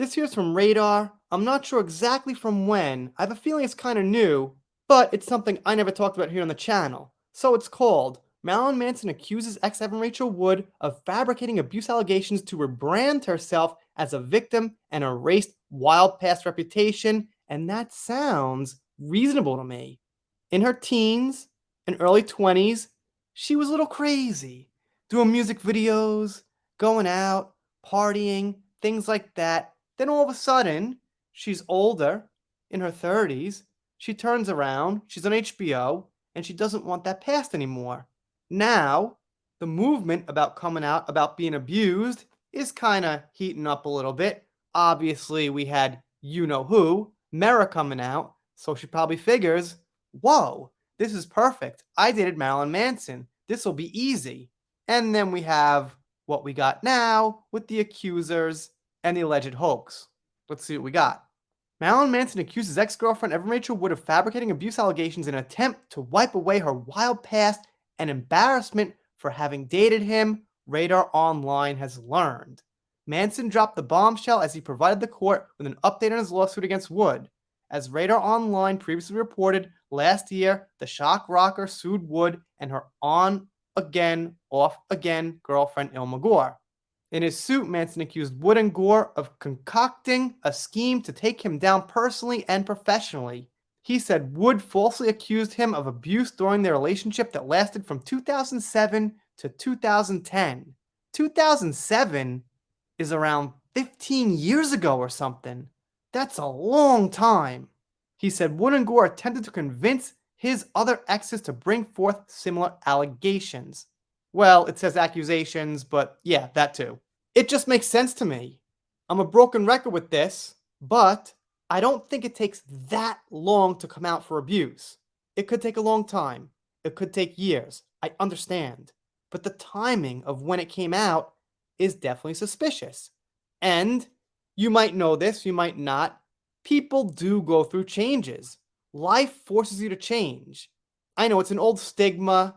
This here's from Radar. I'm not sure exactly from when. I have a feeling it's kind of new, but it's something I never talked about here on the channel. So it's called Marilyn Manson accuses ex-Evan Rachel Wood of fabricating abuse allegations to rebrand herself as a victim and erased wild past reputation, and that sounds reasonable to me. In her teens and early 20s, she was a little crazy, doing music videos, going out, partying, things like that. Then all of a sudden, she's older, in her 30s, she turns around, she's on HBO, and she doesn't want that past anymore. Now, the movement about coming out, about being abused, is kind of heating up a little bit. Obviously, we had you know who, Mara, coming out, so she probably figures, whoa, this is perfect. I dated Marilyn Manson. This will be easy. And then we have what we got now with the accusers and the alleged hoax. Let's see what we got. Marilyn Manson accuses ex-girlfriend Evan Rachel Wood of fabricating abuse allegations in an attempt to wipe away her wild past and embarrassment for having dated him, Radar Online has learned. Manson dropped the bombshell as he provided the court with an update on his lawsuit against Wood. As Radar Online previously reported, last year, the shock rocker sued Wood and her on-again, off-again girlfriend Ilma Gore. In his suit, Manson accused Wood and Gore of concocting a scheme to take him down personally and professionally. He said Wood falsely accused him of abuse during their relationship that lasted from 2007 to 2010. 2007 is around 15 years ago or something. That's a long time. He said Wood and Gore attempted to convince his other exes to bring forth similar allegations. Well, it says accusations, but yeah, that too. It just makes sense to me. I'm a broken record with this, but I don't think it takes that long to come out for abuse. It could take a long time. It could take years. I understand. But the timing of when it came out is definitely suspicious. And you might know this, you might not. People do go through changes. Life forces you to change. I know it's an old stigma.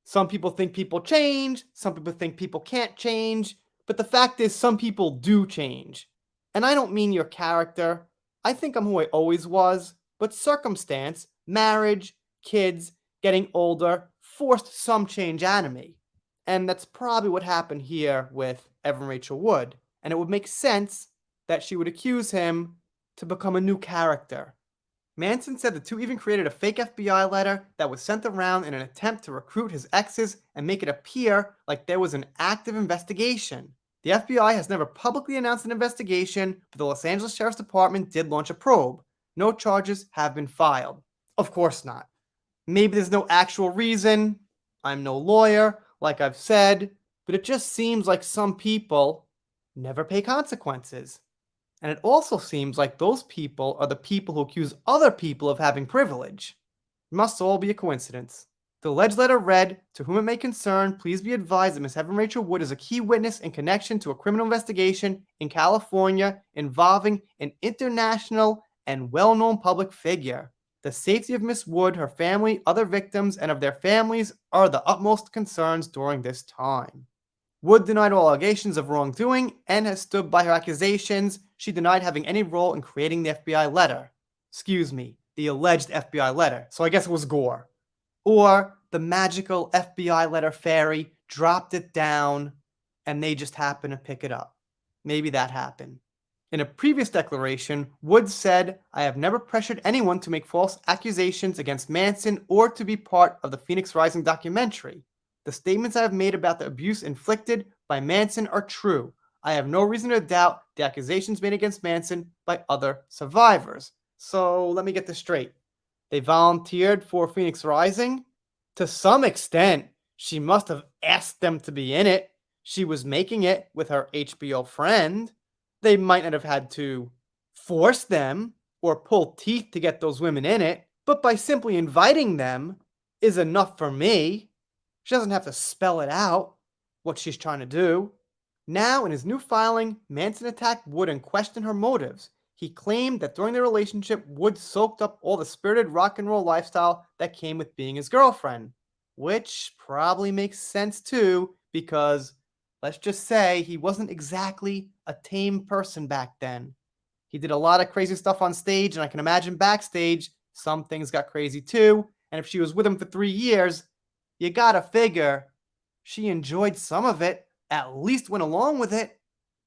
Some people think people change, some people think people can't change, but the fact is some people do change. And I don't mean your character. I think I'm who I always was, but circumstance, marriage, kids, getting older, forced some change out of me. And that's probably what happened here with Evan Rachel Wood. And it would make sense that she would accuse him to become a new character. Manson said the two even created a fake FBI letter that was sent around in an attempt to recruit his exes and make it appear like there was an active investigation. The FBI has never publicly announced an investigation, but the Los Angeles Sheriff's Department did launch a probe. No charges have been filed. Of course not. Maybe there's no actual reason. I'm no lawyer, like I've said, but it just seems like some people never pay consequences. And it also seems like those people are the people who accuse other people of having privilege. It must all be a coincidence. The alleged letter read, "To whom it may concern, please be advised that Miss Evan Rachel Wood is a key witness in connection to a criminal investigation in California involving an international and well-known public figure. The safety of Miss Wood, her family, other victims, and of their families are the utmost concerns during this time." Wood denied all allegations of wrongdoing and has stood by her accusations. She denied having any role in creating the FBI letter. Excuse me, the alleged FBI letter. So I guess it was Gore. Or the magical FBI letter fairy dropped it down and they just happened to pick it up. Maybe that happened. In a previous declaration, Wood said, "I have never pressured anyone to make false accusations against Manson or to be part of the Phoenix Rising documentary. The statements I have made about the abuse inflicted by Manson are true. I have no reason to doubt the accusations made against Manson by other survivors." So let me get this straight. They volunteered for Phoenix Rising? To some extent, she must have asked them to be in it. She was making it with her HBO friend. They might not have had to force them or pull teeth to get those women in it, but by simply inviting them is enough for me. She doesn't have to spell it out, what she's trying to do. Now, in his new filing, Manson attacked Wood and questioned her motives. He claimed that during their relationship, Wood soaked up all the spirited rock and roll lifestyle that came with being his girlfriend. Which probably makes sense too, because let's just say he wasn't exactly a tame person back then. He did a lot of crazy stuff on stage, and I can imagine backstage, some things got crazy too. And if she was with him for 3 years, you gotta figure she enjoyed some of it, at least went along with it.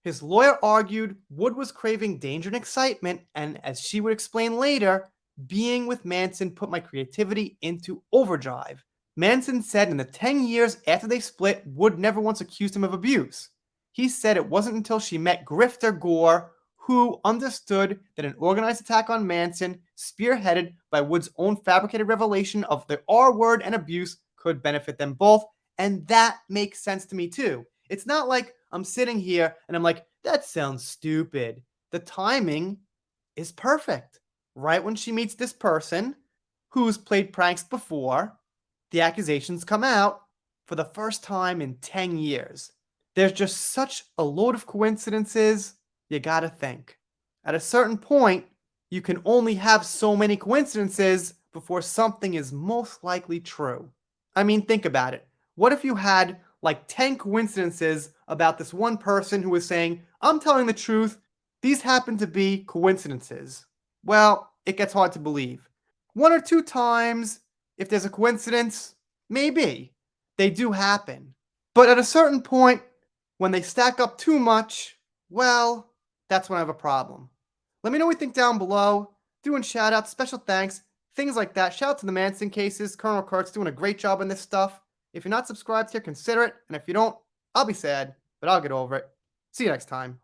His lawyer argued Wood was craving danger and excitement, and as she would explain later, being with Manson put my creativity into overdrive. Manson said in the 10 years after they split, Wood never once accused him of abuse. He said it wasn't until she met Grifter Gore, who understood that an organized attack on Manson, spearheaded by Wood's own fabricated revelation of the R word and abuse, could benefit them both. And that makes sense to me too. It's not like I'm sitting here and I'm like, that sounds stupid. The timing is perfect. Right when she meets this person who's played pranks before, the accusations come out for the first time in 10 years. There's just such a load of coincidences, you gotta think. At a certain point, you can only have so many coincidences before something is most likely true. I mean, think about it. What if you had like 10 coincidences about this one person who was saying, I'm telling the truth, these happen to be coincidences? Well, it gets hard to believe. One or two times, if there's a coincidence, maybe. They do happen. But at a certain point, when they stack up too much, well, that's when I have a problem. Let me know what you think down below. Doing shout outs, special thanks, things like that. Shout out to the Manson cases. Colonel Kurt's doing a great job on this stuff. If you're not subscribed here, consider it. And if you don't, I'll be sad, but I'll get over it. See you next time.